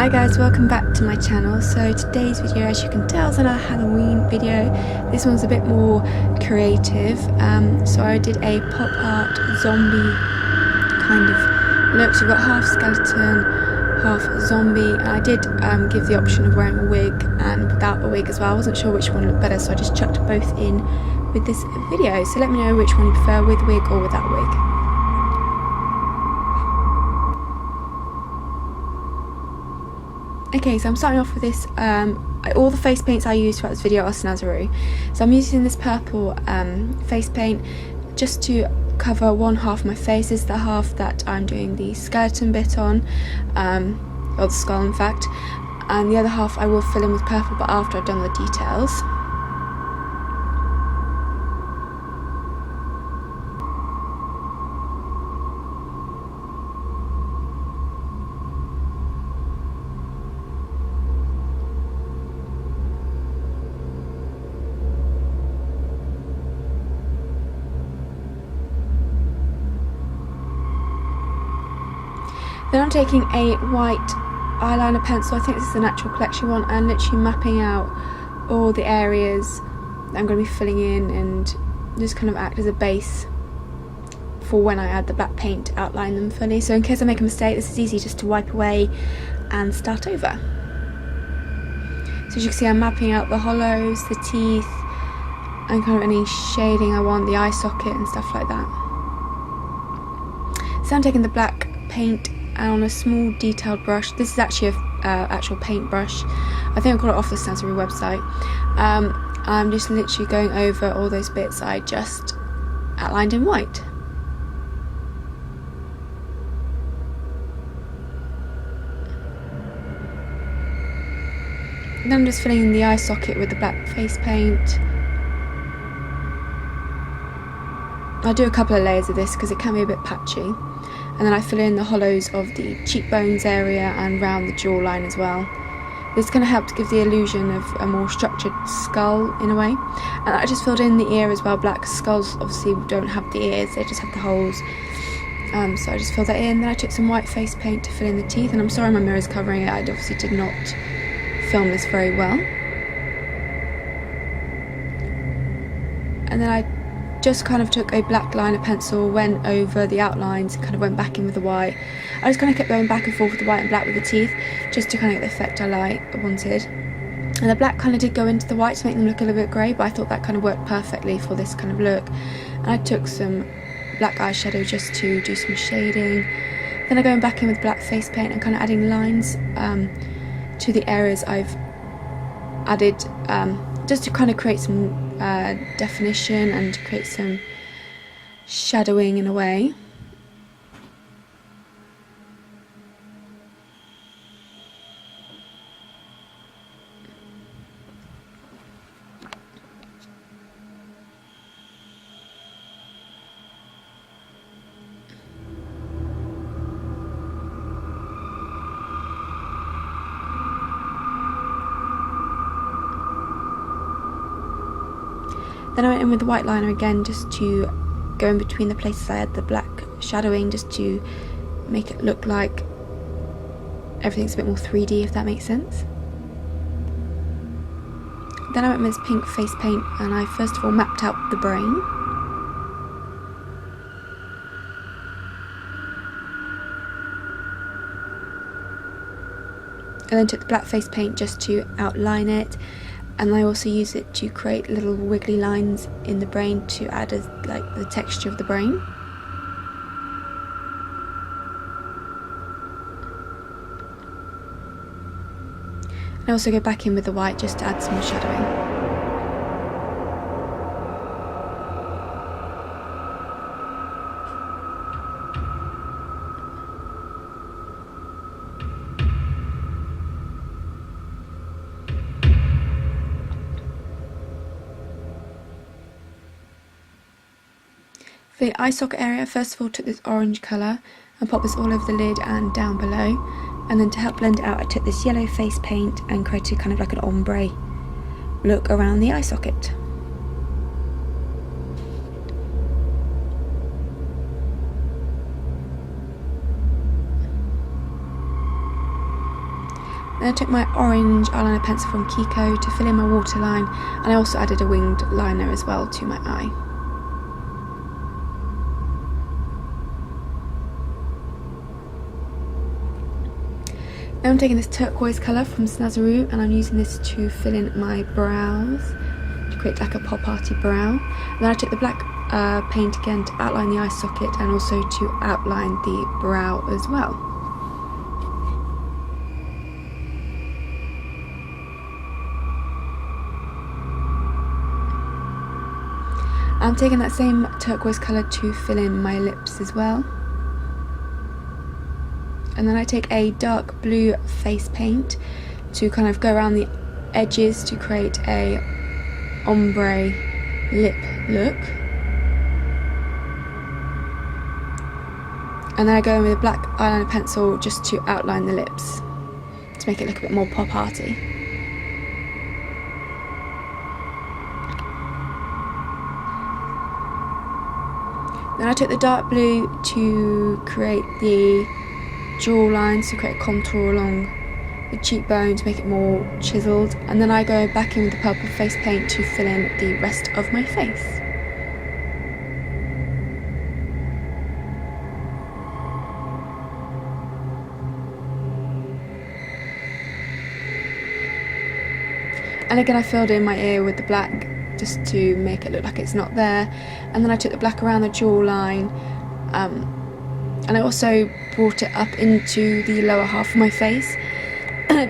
Hi guys, welcome back to my channel. So today's video, as you can tell, is another Halloween video. This one's a bit more creative. So I did a pop art zombie kind of look. So you've got half skeleton, half zombie. And I did give the option of wearing a wig and without a wig as well. I wasn't sure which one looked better, so I just chucked both in with this video. So let me know which one you prefer, with wig or without wig. Okay, so I'm starting off with this, all the face paints I used throughout this video are Snazaroo. So I'm using this purple face paint just to cover one half of my face. This is the half that I'm doing the skeleton bit on, or the skull in fact, and the other half I will fill in with purple, but after I've done the details. Then I'm taking a white eyeliner pencil, I think this is the Natural Collection one, and literally mapping out all the areas that I'm going to be filling in and just kind of act as a base for when I add the black paint to outline them fully. So in case I make a mistake, this is easy just to wipe away and start over. So as you can see, I'm mapping out the hollows, the teeth, and kind of any shading I want, the eye socket and stuff like that. So I'm taking the black paint and on a small detailed brush. This is actually a actual paint brush. I think I got it off the Snazaroo website. I'm just literally going over all those bits I just outlined in white. And then I'm just filling in the eye socket with the black face paint. I do a couple of layers of this because it can be a bit patchy. And then I fill in the hollows of the cheekbones area and round the jawline as well. This kind of helped give the illusion of a more structured skull in a way. And I just filled in the ear as well. Black skulls obviously don't have the ears, they just have the holes. So I just filled that in. Then I took some white face paint to fill in the teeth. And I'm sorry my mirror's covering it, I obviously did not film this very well. And then I just kind of took a black liner pencil, went over the outlines and kind of went back in with the white. I just kind of kept going back and forth with the white and black with the teeth, just to kind of get the effect I wanted. And the black kind of did go into the white to make them look a little bit grey, but I thought that kind of worked perfectly for this kind of look. And I took some black eyeshadow just to do some shading. Then I go back in with black face paint and kind of adding lines to the areas I've added, just to kind of create some definition and to create some shadowing in a way. Then I went in with the white liner again just to go in between the places I had the black shadowing, just to make it look like everything's a bit more 3D, if that makes sense. Then I went with this pink face paint and I first of all mapped out the brain. And then took the black face paint just to outline it. And I also use it to create little wiggly lines in the brain to add like the texture of the brain. And I also go back in with the white just to add some shadowing. For the eye socket area, first of all took this orange colour and popped this all over the lid and down below, and then to help blend it out I took this yellow face paint and created kind of like an ombre look around the eye socket. Then I took my orange eyeliner pencil from Kiko to fill in my waterline, and I also added a winged liner as well to my eye. Now I'm taking this turquoise colour from Snazaroo, and I'm using this to fill in my brows, to create like a pop-arty brow. And then I took the black paint again to outline the eye socket and also to outline the brow as well. I'm taking that same turquoise colour to fill in my lips as well. And then I take a dark blue face paint to kind of go around the edges to create a ombre lip look. And then I go in with a black eyeliner pencil just to outline the lips, to make it look a bit more pop-arty. Then I took the dark blue to create the jaw lines, to create a contour along the cheekbone to make it more chiselled, and then I go back in with the purple face paint to fill in the rest of my face. And again I filled in my ear with the black just to make it look like it's not there, and then I took the black around the jawline, and I also brought it up into the lower half of my face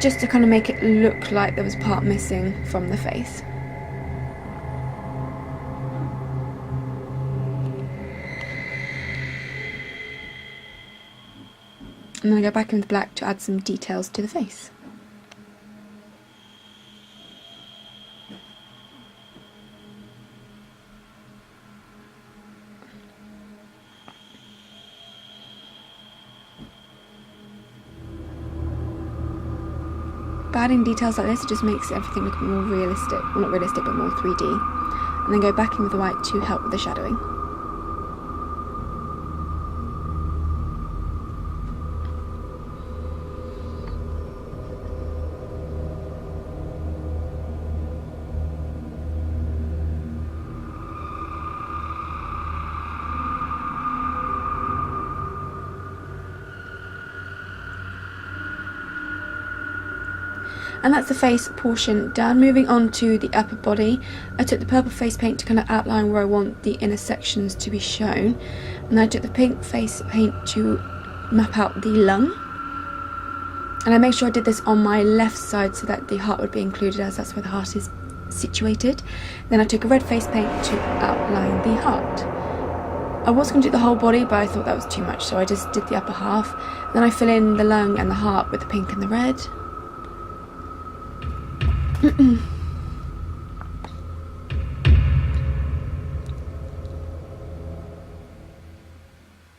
just to kind of make it look like there was part missing from the face. And then I go back in with black to add some details to the face. By adding details like this, it just makes everything look more realistic. Well, not realistic, but more 3D. And then go back in with the white to help with the shadowing. And that's the face portion done. Moving on to the upper body, I took the purple face paint to kind of outline where I want the inner sections to be shown, and I took the pink face paint to map out the lung, and I made sure I did this on my left side so that the heart would be included, as that's where the heart is situated. Then I took a red face paint to outline the heart. I was going to do the whole body, but I thought that was too much, so I just did the upper half. Then I fill in the lung and the heart with the pink and the red.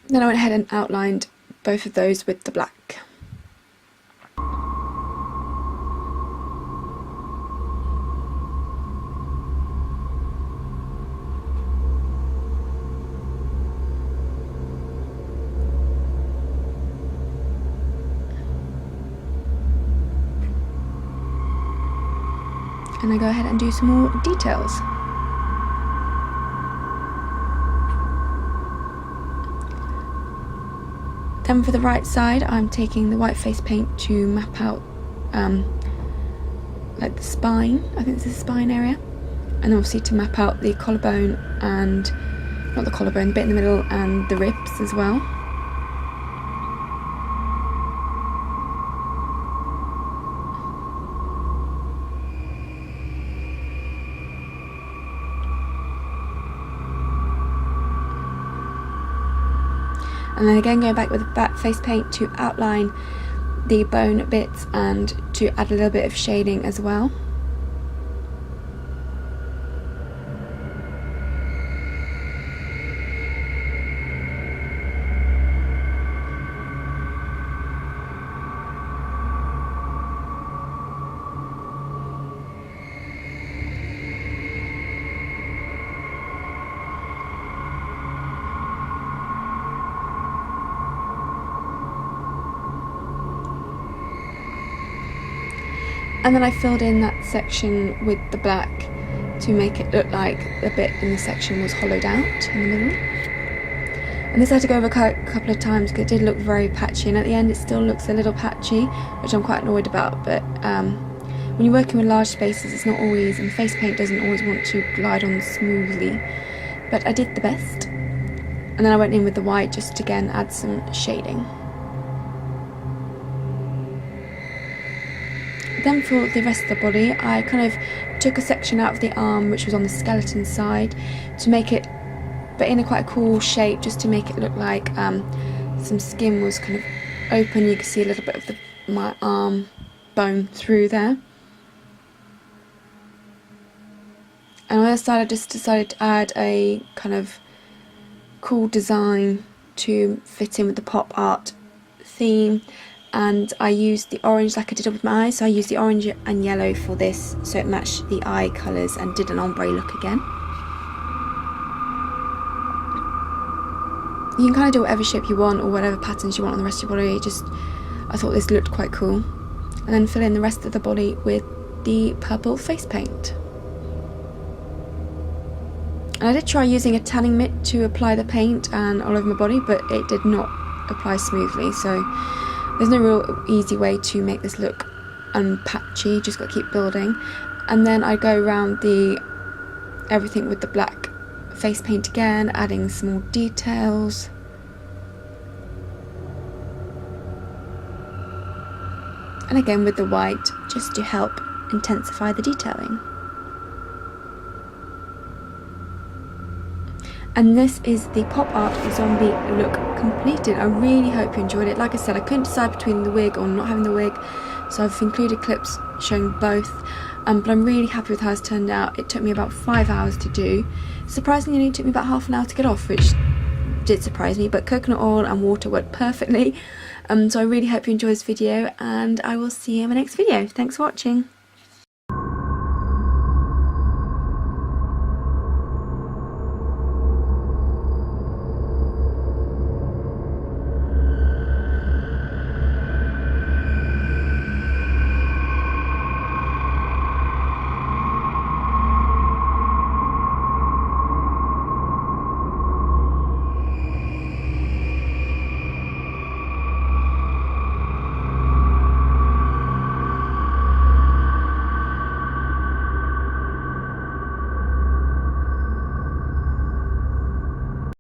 Then I went ahead and outlined both of those with the black. And I go ahead and do some more details. Then for the right side, I'm taking the white face paint to map out like the spine. I think this is the spine area. And obviously to map out the collarbone and, not the collarbone, the bit in the middle and the ribs as well. And then again going back with the back face paint to outline the bone bits and to add a little bit of shading as well. And then I filled in that section with the black to make it look like the bit in the section was hollowed out in the middle. And this I had to go over a couple of times because it did look very patchy, and at the end it still looks a little patchy, which I'm quite annoyed about. But when you're working with large spaces, it's not always, and face paint doesn't always want to glide on smoothly. But I did the best. And then I went in with the white just to again add some shading. Then for the rest of the body, I kind of took a section out of the arm which was on the skeleton side to make it, but in a quite a cool shape, just to make it look like some skin was kind of open. You can see a little bit of my arm bone through there. And on the other side I just decided to add a kind of cool design to fit in with the pop art theme. And I used the orange like I did with my eyes, so I used the orange and yellow for this so it matched the eye colours and did an ombre look again. You can kind of do whatever shape you want or whatever patterns you want on the rest of your body. Just, I thought this looked quite cool. And then fill in the rest of the body with the purple face paint. And I did try using a tanning mitt to apply the paint and all over my body, but it did not apply smoothly, so there's no real easy way to make this look unpatchy, just got to keep building. And then I go around everything with the black face paint again, adding some more details. And again with the white, just to help intensify the detailing. And this is the pop art zombie look completed. I really hope you enjoyed it. Like I said, I couldn't decide between the wig or not having the wig, so I've included clips showing both. But I'm really happy with how it's turned out. It took me about 5 hours to do. Surprisingly, it took me about half an hour to get off, which did surprise me, but coconut oil and water worked perfectly. So I really hope you enjoyed this video, and I will see you in my next video. Thanks for watching.